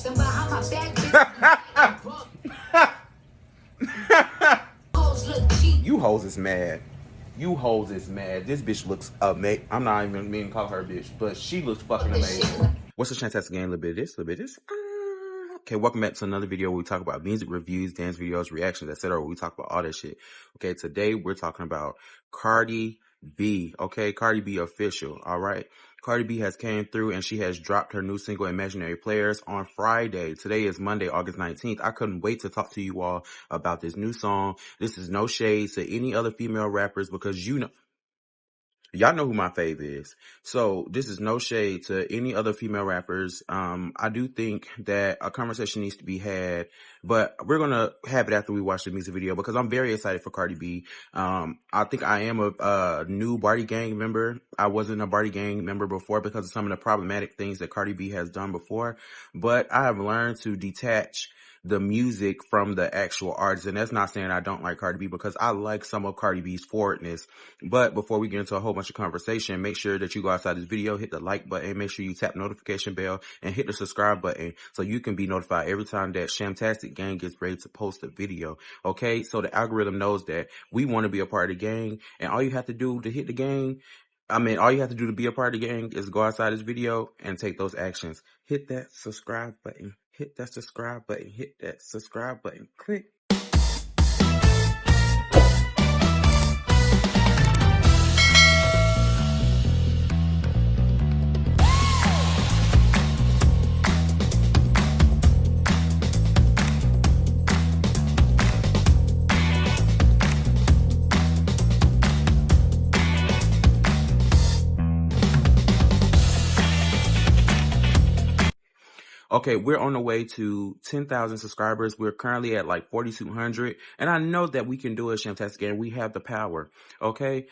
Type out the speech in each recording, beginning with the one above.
You hoes is mad. You hoes is mad. This bitch looks amazing. I'm not even meaning to call her a bitch, but she looks fucking amazing. What's the Shamtastic game? A little bit of this, a little bit of this. Okay, welcome back to another video where we talk about music reviews, dance videos, reactions, etc. We talk about all that shit. Okay, today we're talking about Cardi B. Okay, Cardi B official. All right. Cardi B has came through and she has dropped her new single Imaginary Playerz on Friday. Today is Monday, August 19th. I couldn't wait to talk to you all about this new song. This is no shade to any other female rappers because you know, y'all know who my fave is. So this is no shade to any other female rappers. I do think that a conversation needs to be had, but we're going to have it after we watch the music video because I'm very excited for Cardi B. I think I am a new Barty Gang member. I wasn't a Barty Gang member before because of some of the problematic things that Cardi B has done before, but I have learned to detach the music from the actual artist. And that's not saying I don't like Cardi B because I like some of Cardi B's forwardness. But before we get into a whole bunch of conversation, make sure that you go outside this video, hit the like button, make sure you tap notification bell and hit the subscribe button so you can be notified every time that Shamtastic gang gets ready to post a video. Okay, so the algorithm knows that we want to be a part of the gang, and all you have to do to hit the gang, all you have to do to be a part of the gang is go outside this video and take those actions. Hit that subscribe button. Hit that subscribe button. Hit that subscribe button. Click. Okay, we're on the way to 10,000 subscribers. We're currently at like 4,200. And I know that we can do it, Shamtastic, and we have the power. Okay,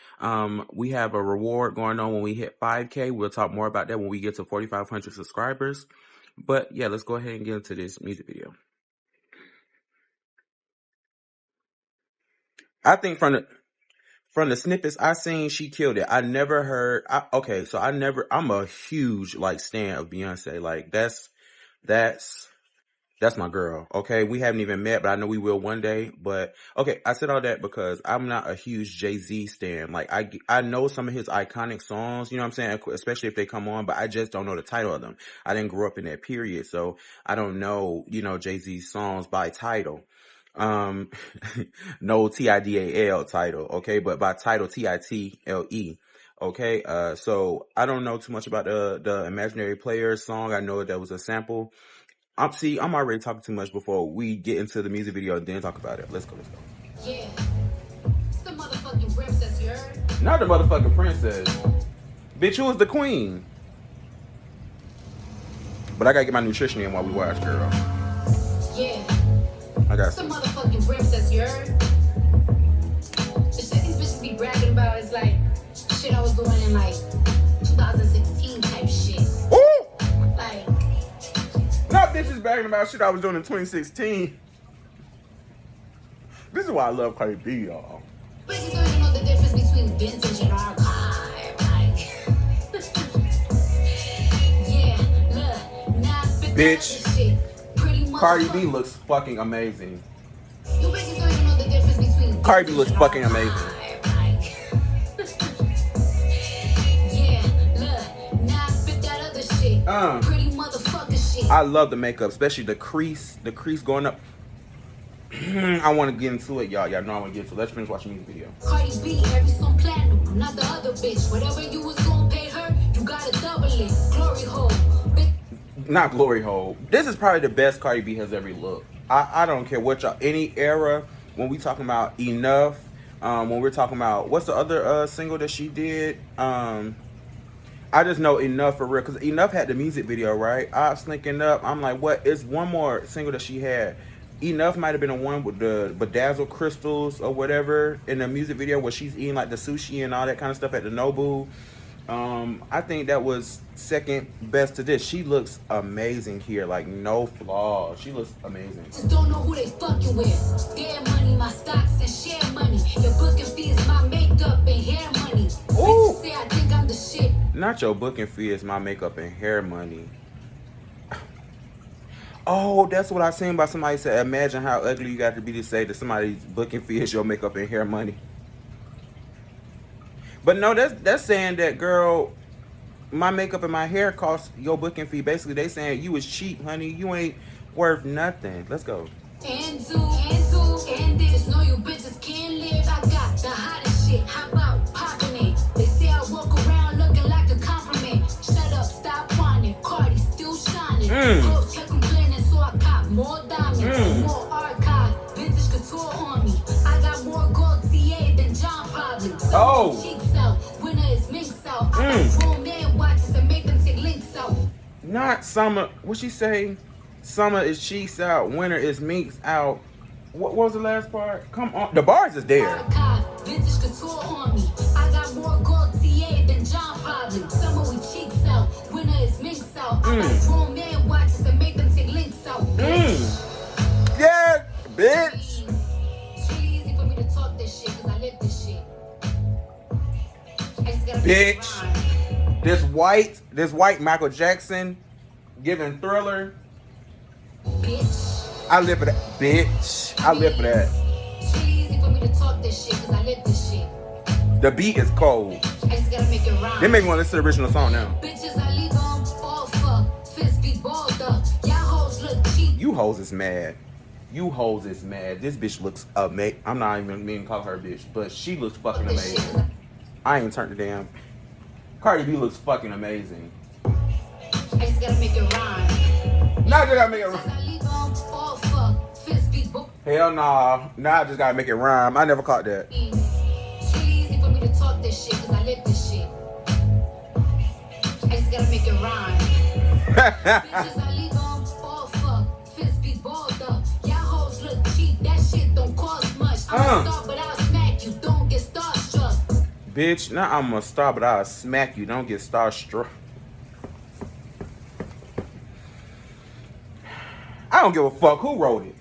we have a reward going on when we hit 5K. We'll talk more about that when we get to 4,500 subscribers. But yeah, let's go ahead and get into this music video. I think from the snippets I seen, she killed it. I never heard, I'm a huge like stan of Beyonce. Like that's my girl. Okay, we haven't even met, but I know we will one day. But okay, I said all that because I'm not a huge Jay-Z stan. Like I know some of his iconic songs, you know what I'm saying, especially if they come on, but I just don't know the title of them. I didn't grow up in that period, so I don't know, Jay-Z's songs by title. No TIDAL title, okay, but by title TITLE. Okay, so I don't know too much about the Imaginary Playerz song. I know that was a sample. I'm already talking too much before we get into the music video and then talk about it. Let's go. Yeah, it's the motherfucking princess, you heard? Not the motherfucking princess. Bitch, who is the queen? But I gotta get my nutrition in while we watch, girl. Yeah, I got it's the motherfucking princess, you heard? The shit these bitches be bragging about is like shit I was doing in like 2016 type shit. Ooh! Like, not bitches bragging about shit I was doing in 2016. This is why I love Cardi B, y'all. bitches don't even know the difference between vintage and archive. Like, yeah, look, now I spit Bitch, that other shit. Pretty Cardi B looks fucking amazing. You bitches don't even know the difference between Cardi B looks vintage fucking and amazing. archive. Yeah, look, now I spit that other shit. Pretty motherfucker shit. I love the makeup, especially the crease going up. I want to get into it, y'all. Y'all know I want to get into it. Let's finish watching the video. Cardi B, every song platinum. I'm not the other bitch. Whatever you was gonna pay her, you gotta double it. Glory hole. Not glory hole. This is probably the best Cardi B has ever looked. I don't care what y'all, any era, when we talking about Enough, when we're talking about, what's the other single that she did? I just know Enough for real, because Enough had the music video, right? I was thinking up, I'm like, what? It's one more single that she had. Enough might have been the one with the bedazzled crystals or whatever in the music video where she's eating like the sushi and all that kind of stuff at the Nobu. I think that was second best to this. She looks amazing here, like no flaws. She looks amazing. Just don't know who they fucking with. Their money, my stocks and share money. Your booking fees, my makeup and hair money. Ooh. Bitches say I think I'm the shit. Not your booking fee is my makeup and hair money. Oh, that's what I seen about somebody said. Imagine how ugly you got to be to say that somebody's booking fee is your makeup and hair money. But no, that's saying that, girl, my makeup and my hair cost your booking fee. Basically, they saying you was cheap, honey. You ain't worth nothing. Let's go. And this. Know you bitches can't live. I got the hottest shit. How about popping it? They say I walk around looking like a compliment. Shut up, stop whining. Cardi still shining. Close check complaining, so I cop more diamonds, more archive, vintage couture on me. I got more gold TA than John probably. Oh. Cheeks out, winner is minks out. I got grown man watches and make them take links out. Not summer. What she say? Summer is cheeks out. Winter is minks out. What was the last part? Come on. The bars is there. Archive, vintage couture on me. I got more gold TA than John probably. Summer we cheeks out. Winter is minks out. I got grown man watches and make them take links out. Yeah, bitch. It's really easy for me to talk this shit because I live this shit. I just gotta Bitch. This white Michael Jackson giving Thriller. Bitch. I live for that. Bitch. I live for that. It's really easy for me to talk this shit because I live this shit. The beat is cold. I just gotta make it rhyme. They make me want to listen to the original song now. Bitches, I leave them all fuck. Fist be balled up. Y'all hoes look cheap. You hoes is mad. You hoes is mad. This bitch looks amazing. I'm not even meaning to call her a bitch, but she looks fucking amazing. I ain't turned the damn. Cardi B looks fucking amazing. I just gotta make it rhyme. Now I just gotta make it Bitches, rhyme. I leave them all fuck. Fist be balled. Hell nah. Now I just gotta make it rhyme. I never caught that. It's really easy for me to talk this shit because I live this shit. I just gotta make it rhyme. Bitches, I leave them all fuck. Fist be balled up. Y'all hoes look cheap. That shit don't cost much. I'm a star, but I'll smack you. Don't get starstruck. Bitch, now I'm a star, but I'll smack you. Don't get starstruck. I don't give a fuck who wrote it.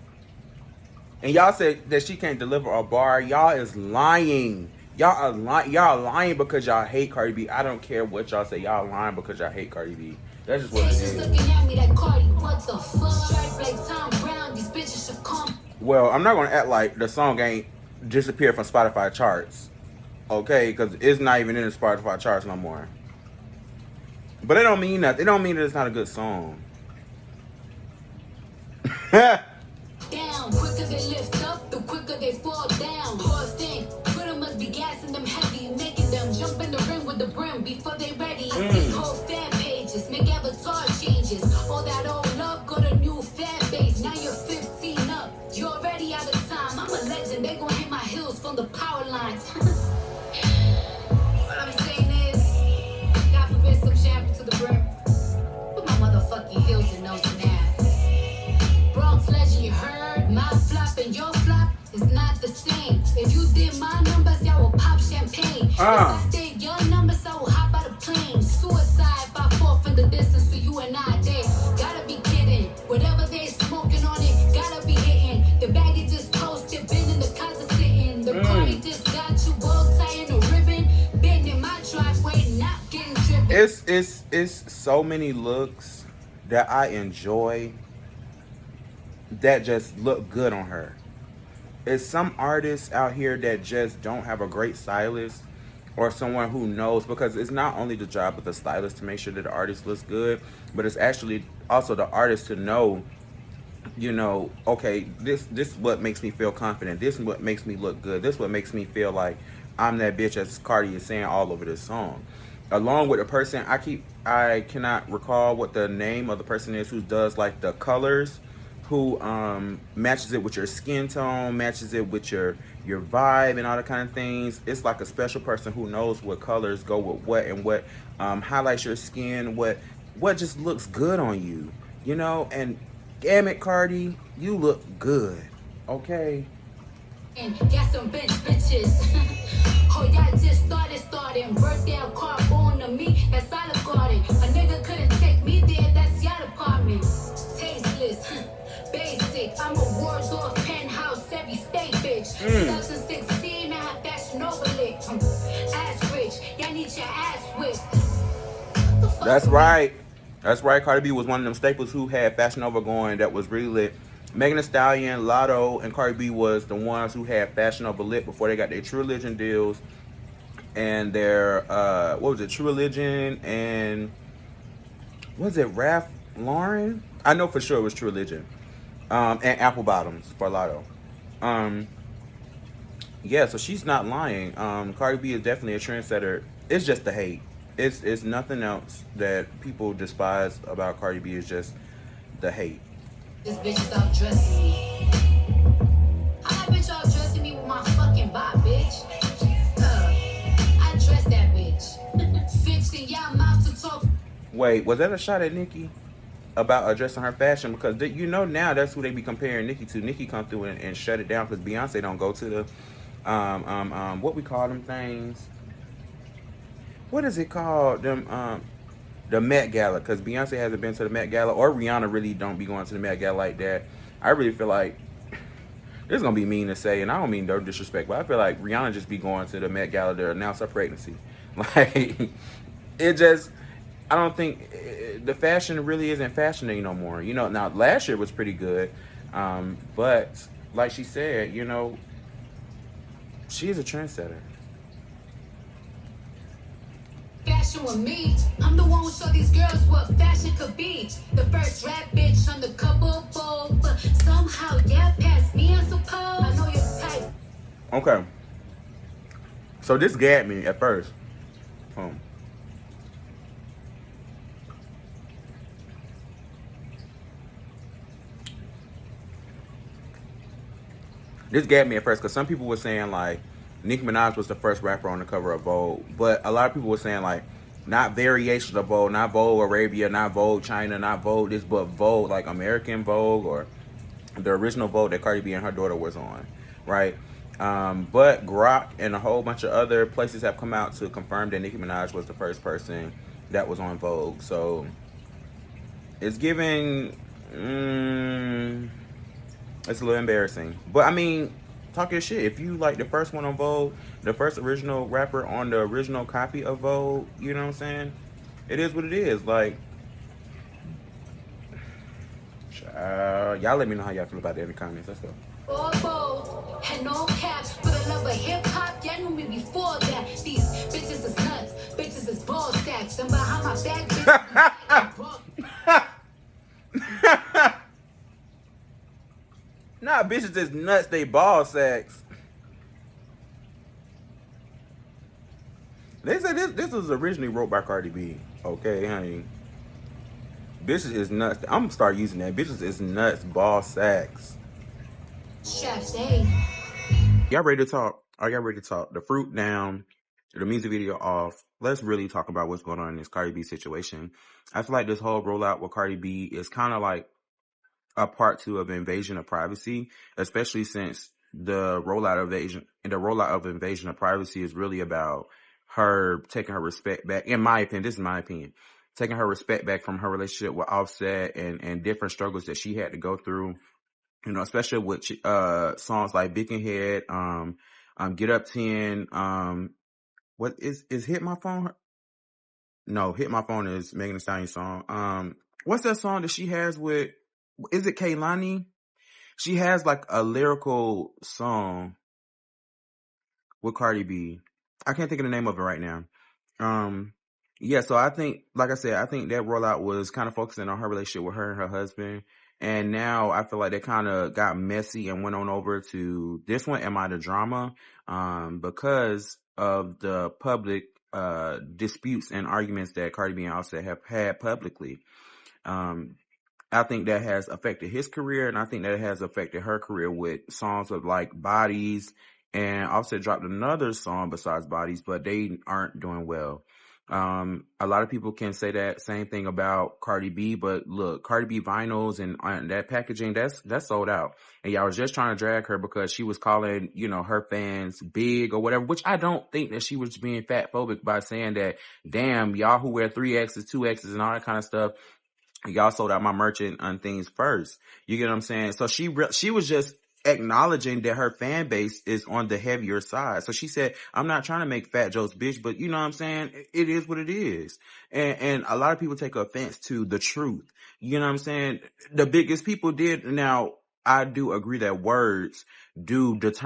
And y'all said that she can't deliver a bar. Y'all is lying. Y'all lying because y'all hate Cardi B. I don't care what y'all say. Y'all lying because y'all hate Cardi B. That's just what it is. Looking at me like Cardi, what the fuck? Stripe like Tom Brown, these bitches should come. Well, I'm not gonna act like the song ain't disappeared from Spotify charts. Okay, because it's not even in the Spotify charts no more. But it don't mean nothing. It don't mean that it's not a good song. Down, quicker they lift up, the quicker they fall down. Pause thing, Twitter must be gassing them heavy, making them jump in the ring with the brim before they ready. See whole fan pages, make avatar changes. All that old love got a new fan base. Now you're 15 up, you're already out of time. I'm a legend, they gon' hit my heels from the power lines. What I'm saying is, God forbid some shampoo to the brim. Put my motherfucking heels in those now. Bronx legend, you heard? My flop and your flop is not the same. If you did my numbers, y'all will pop champagne. If I did your numbers, I will hop out of plane. Suicide if I fall from the distance for you and I did. Gotta be kidding. Whatever they smoking on it, gotta be hitting. The baggie just posted, been in the closet sitting. The party just got you bow tie and a ribbon. Been in my driveway, not getting tripping. It's so many looks that I enjoy that just look good on her. It's some artists out here that just don't have a great stylist or someone who knows, because it's not only the job of the stylist to make sure that the artist looks good, but it's actually also the artist to know, you know, okay, this is what makes me feel confident. This is what makes me look good. This is what makes me feel like I'm that bitch, as Cardi is saying all over this song. Along with the person, I cannot recall what the name of the person is who does like the colors, who matches it with your skin tone, matches it with your vibe and all that kind of things. It's like a special person who knows what colors go with what and what highlights your skin, what just looks good on you, you know. And damn it, Cardi, you look good, okay? And got some bitches. Oh, y'all just starting. Birthday car born to me, that's all I got it. A nigga couldn't take me there, that's your department. Tasteless. Basic, I'm a Wardorf penthouse, every state bitch. 2016, I had fashion overlit. Ass rich, y'all need your ass whipped. That's right. That's right. Cardi B was one of them staples who had Fashion Nova going that was really lit. Megan Thee Stallion, Lotto, and Cardi B was the ones who had Fashion Nova lit before they got their True Religion deals and their what was it, True Religion and was it Ralph Lauren? I know for sure it was True Religion. And Apple Bottoms for Lotto. Yeah, so she's not lying. Cardi B is definitely a trendsetter. It's just the hate. It's nothing else that people despise about Cardi B. Is just the hate. This bitch is out dressing me. How that bitch out dressing me with my fucking bot, bitch? I dressed that bitch. Fixed in y'all mouth to talk. Wait, was that a shot at Nicki about addressing her fashion? Because you know now that's who they be comparing Nicki to. Nicki come through and shut it down because Beyonce don't go to the what we call them things. What is it called? The Met Gala, because Beyonce hasn't been to the Met Gala, or Rihanna really don't be going to the Met Gala like that. I really feel like, this is going to be mean to say, and I don't mean no disrespect, but I feel like Rihanna just be going to the Met Gala to announce her pregnancy. Like, it just, I don't think, the fashion really isn't fashioning no more. You know, now last year was pretty good, but like she said, you know, she is a trendsetter. Fashion with me, I'm the one who showed these girls what fashion could be. The first rap bitch on the cover of Vogue, but somehow yeah past me, I suppose. I know you're tight. Okay. So this gagged me at first. This gagged me at first because some people were saying like Nicki Minaj was the first rapper on the cover of Vogue, but a lot of people were saying like not variations of Vogue, not Vogue Arabia, not Vogue China, not Vogue this, but Vogue, like American Vogue or the original Vogue that Cardi B and her daughter was on, right? But Grok and a whole bunch of other places have come out to confirm that Nicki Minaj was the first person that was on Vogue. So it's giving, it's a little embarrassing. But I mean, talk your shit. If you like the first one on Vogue, the first original rapper on the original copy of Vogue, you know what I'm saying? It is what it is. Like, y'all let me know how y'all feel about that in the comments. Let's go. Bold, had no caps, but I love a hip hop. Y'all knew me before that. These bitches is nuts, bitches is ball stacks. And behind my back, bitches. Nah, bitches is nuts, they ball sacks. They said this was originally wrote by Cardi B. Okay, honey. Bitches is nuts. I'm gonna start using that. Bitches is nuts, ball sacks. Y'all ready to talk? Are y'all ready to talk? The fruit down, the music video off. Let's really talk about what's going on in this Cardi B situation. I feel like this whole rollout with Cardi B is kind of like a part 2 of Invasion of Privacy, especially since the rollout of Invasion of Privacy is really about her taking her respect back. In my opinion, this is my opinion, taking her respect back from her relationship with Offset and different struggles that she had to go through. You know, especially with songs like Beaconhead, Get Up 10. What is Hit My Phone? No, Hit My Phone is Megan Thee Stallion's song. What's that song that she has with? Is it Kehlani? She has like a lyrical song with Cardi B. I can't think of the name of it right now. Yeah, so I think, like I said, I think that rollout was kind of focusing on her relationship with her and her husband. And now I feel like they kind of got messy and went on over to this one, Am I the Drama? Because of the public disputes and arguments that Cardi B and Offset have had publicly. I think that has affected his career, and I think that it has affected her career with songs of like Bodies, and Offset dropped another song besides Bodies, but they aren't doing well. A lot of people can say that same thing about Cardi B, but look, Cardi B vinyls and that packaging, that's sold out. And y'all was just trying to drag her because she was calling, you know, her fans big or whatever, which I don't think that she was being fat phobic by saying that, damn, y'all who wear 3Xs, 2Xs and all that kind of stuff, y'all sold out my merch and things first. You get what I'm saying? So she was just acknowledging that her fan base is on the heavier side. So she said, I'm not trying to make fat jokes, bitch, but you know what I'm saying? It is what it is. And a lot of people take offense to the truth. You know what I'm saying? The biggest people did. Now, I do agree that words and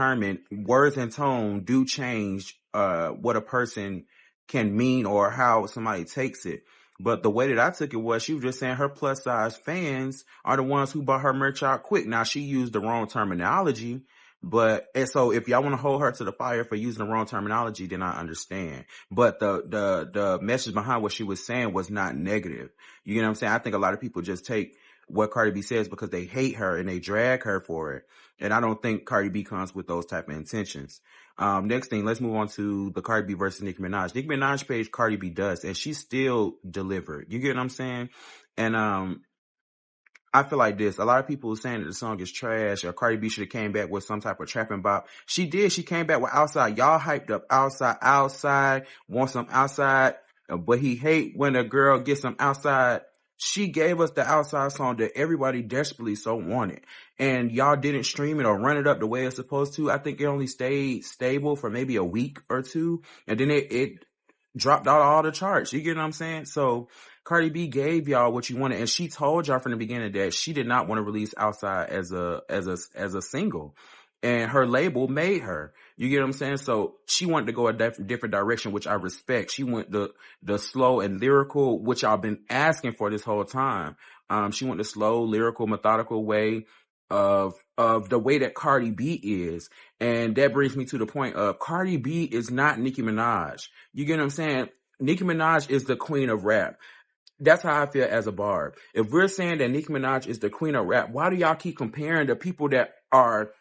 tone do change, what a person can mean or how somebody takes it. But the way that I took it was she was just saying her plus size fans are the ones who bought her merch out quick. Now she used the wrong terminology, and so if y'all want to hold her to the fire for using the wrong terminology, then I understand. But the message behind what she was saying was not negative. You know what I'm saying? I think a lot of people just take what Cardi B says because they hate her and they drag her for it. And I don't think Cardi B comes with those type of intentions. Next thing, let's move on to the Cardi B versus Nicki Minaj. Nicki Minaj page Cardi B does, and she still delivered. You get what I'm saying? And I feel like this. A lot of people are saying that the song is trash or Cardi B should have came back with some type of trapping bop. She did. She came back with Outside. Y'all hyped up Outside, want some Outside, but he hate when a girl gets some Outside. She gave us the Outside song that everybody desperately so wanted. And y'all didn't stream it or run it up the way it's supposed to. I think it only stayed stable for maybe a week or two. And then it dropped out all the charts. You get what I'm saying? So Cardi B gave y'all what you wanted, and she told y'all from the beginning that she did not want to release Outside as a single, and her label made her. You get what I'm saying? So she wanted to go a different direction, which I respect. She went the slow and lyrical, which I've been asking for this whole time. She went the slow, lyrical, methodical way of the way that Cardi B is. And that brings me to the point of Cardi B is not Nicki Minaj. You get what I'm saying? Nicki Minaj is the queen of rap. That's how I feel as a barb. If we're saying that Nicki Minaj is the queen of rap, why do y'all keep comparing the people that are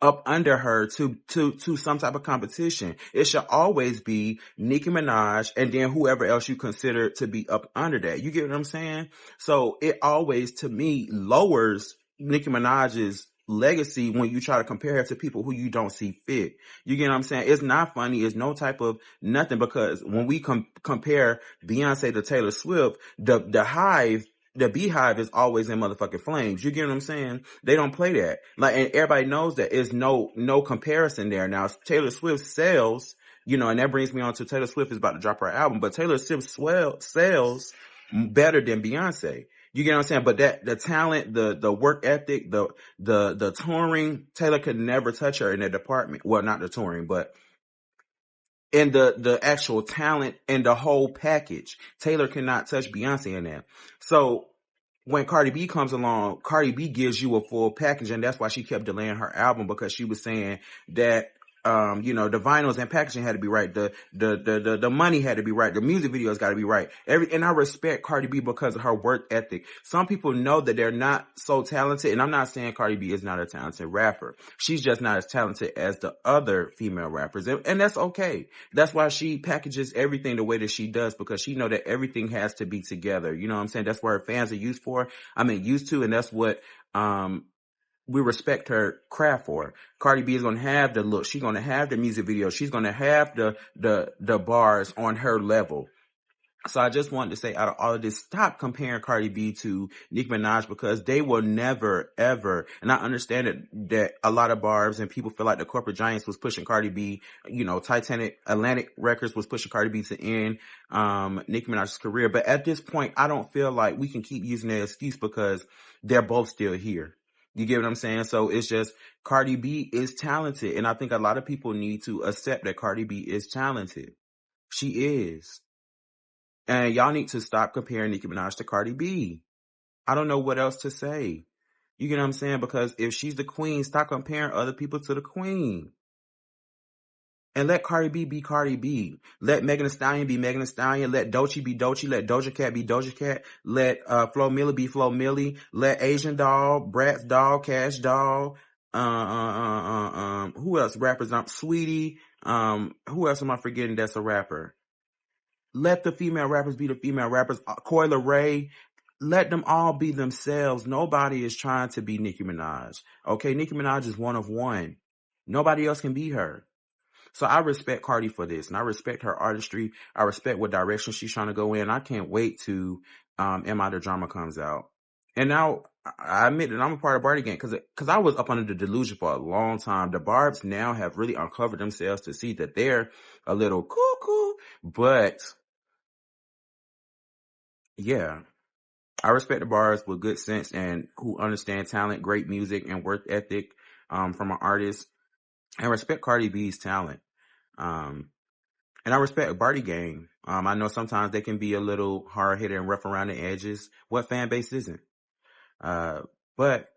up under her to some type of competition? It should always be Nicki Minaj and then whoever else you consider to be up under that. You get what I'm saying? So it always, to me, lowers Nicki Minaj's legacy when you try to compare her to people who you don't see fit. You get what I'm saying? It's not funny. It's no type of nothing, because when we compare Beyonce to Taylor Swift, the beehive is always in motherfucking flames. You get what I'm saying? They don't play that. Like, and everybody knows that there's no comparison there. Now, Taylor Swift sells, and that brings me on to Taylor Swift is about to drop her album, but Taylor Swift sells better than Beyonce. You get what I'm saying? But the talent, the work ethic, the touring, Taylor could never touch her in that department. Well, not the touring, but in the actual talent and the whole package. Taylor cannot touch Beyonce in that. So when Cardi B comes along, Cardi B gives you a full package, and that's why she kept delaying her album, because she was saying that the vinyls and packaging had to be right. The money had to be right. The music videos got to be right. And I respect Cardi B because of her work ethic. Some people know that they're not so talented, and I'm not saying Cardi B is not a talented rapper. She's just not as talented as the other female rappers, and that's okay. That's why she packages everything the way that she does, because she know that everything has to be together. You know what I'm saying? That's what her fans are used to, and that's what we respect her craft for. Cardi B is going to have the look. She's going to have the music video. She's going to have the bars on her level. So I just wanted to say, out of all of this, stop comparing Cardi B to Nicki Minaj, because they will never, ever, and I understand that a lot of barbs and people feel like the corporate giants was pushing Cardi B, Atlantic Records was pushing Cardi B to end Nicki Minaj's career. But at this point, I don't feel like we can keep using that excuse, because they're both still here. You get what I'm saying? So it's just, Cardi B is talented. And I think a lot of people need to accept that Cardi B is talented. She is. And y'all need to stop comparing Nicki Minaj to Cardi B. I don't know what else to say. You get what I'm saying? Because if she's the queen, stop comparing other people to the queen. And let Cardi B be Cardi B. Let Megan Thee Stallion be Megan Thee Stallion. Let Doechii be Doechii. Let Doja Cat be Doja Cat. Let Flo Milli be Flo Milli. Let Asian Doll, Bratz Doll, Cash Doll. Who else? Rappers? Sweetie. Who else am I forgetting that's a rapper? Let the female rappers be the female rappers. Coi Leray. Let them all be themselves. Nobody is trying to be Nicki Minaj. Okay, Nicki Minaj is one of one. Nobody else can be her. So I respect Cardi for this, and I respect her artistry. I respect what direction she's trying to go in. I can't wait to Am I the Drama comes out. And now I admit that I'm a part of Barty Gang because I was up under the delusion for a long time. The Barbs now have really uncovered themselves to see that they're a little cuckoo, but yeah, I respect the Barbs with good sense and who understand talent, great music, and work ethic from an artist, and respect Cardi B's talent. And I respect Barty Gang. I know sometimes they can be a little hard-headed and rough around the edges. What fan base isn't? But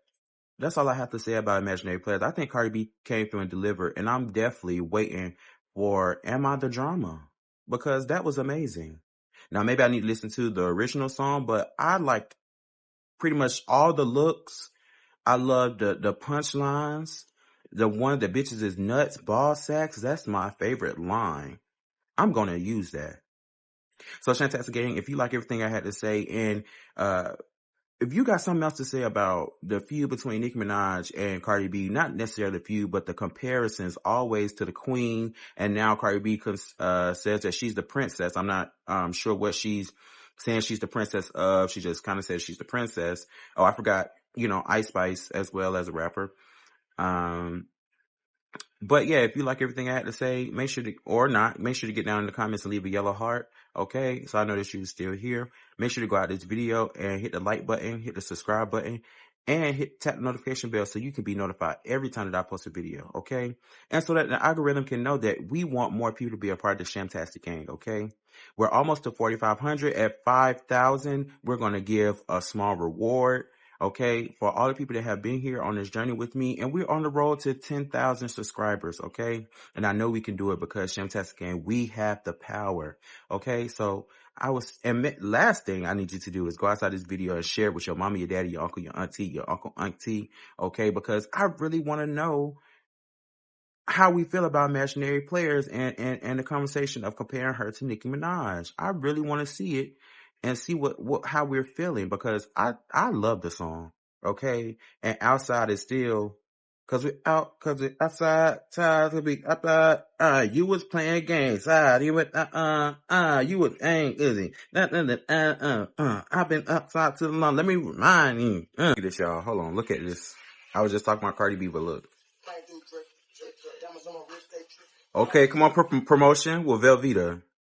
that's all I have to say about Imaginary Playerz. I think Cardi B came through and delivered, and I'm definitely waiting for Am I the Drama? Because that was amazing. Now, maybe I need to listen to the original song, but I liked pretty much all the looks. I love the punchlines. The one, the bitches is nuts, ball sacks. That's my favorite line. I'm going to use that. So, Shamtastic Gang, if you like everything I had to say, and if you got something else to say about the feud between Nicki Minaj and Cardi B, not necessarily the feud, but the comparisons always to the queen, and now Cardi B says that she's the princess. I'm not sure what she's saying she's the princess of. She just kind of says she's the princess. Oh, I forgot, Ice Spice as well as a rapper. But yeah, if you like everything I had to say, make sure to get down in the comments and leave a yellow heart. Okay, so I know that you're still here. Make sure to go out this video and hit the like button, hit the subscribe button, and tap the notification bell so you can be notified every time that I post a video. Okay, and so that the algorithm can know that we want more people to be a part of the Shamtastic Gang. Okay, we're almost to 4,500. At 5,000, we're gonna give a small reward. Okay, for all the people that have been here on this journey with me, and we're on the road to 10,000 subscribers, okay? And I know we can do it because Shamtastic Gang, we have the power, okay? So last thing I need you to do is go outside this video and share it with your mommy, your daddy, your uncle, your auntie, okay? Because I really want to know how we feel about Imaginary Playerz and the conversation of comparing her to Nicki Minaj. I really want to see it and see how we're feeling, because I love the song, okay? And outside is still, cause outside, to be you was playing games, you was you was ain't busy, I've been outside too long. Let me remind you. Look at this, y'all. Hold on, look at this. I was just talking about Cardi B, but look. Okay, come on, promotion with Velveeta.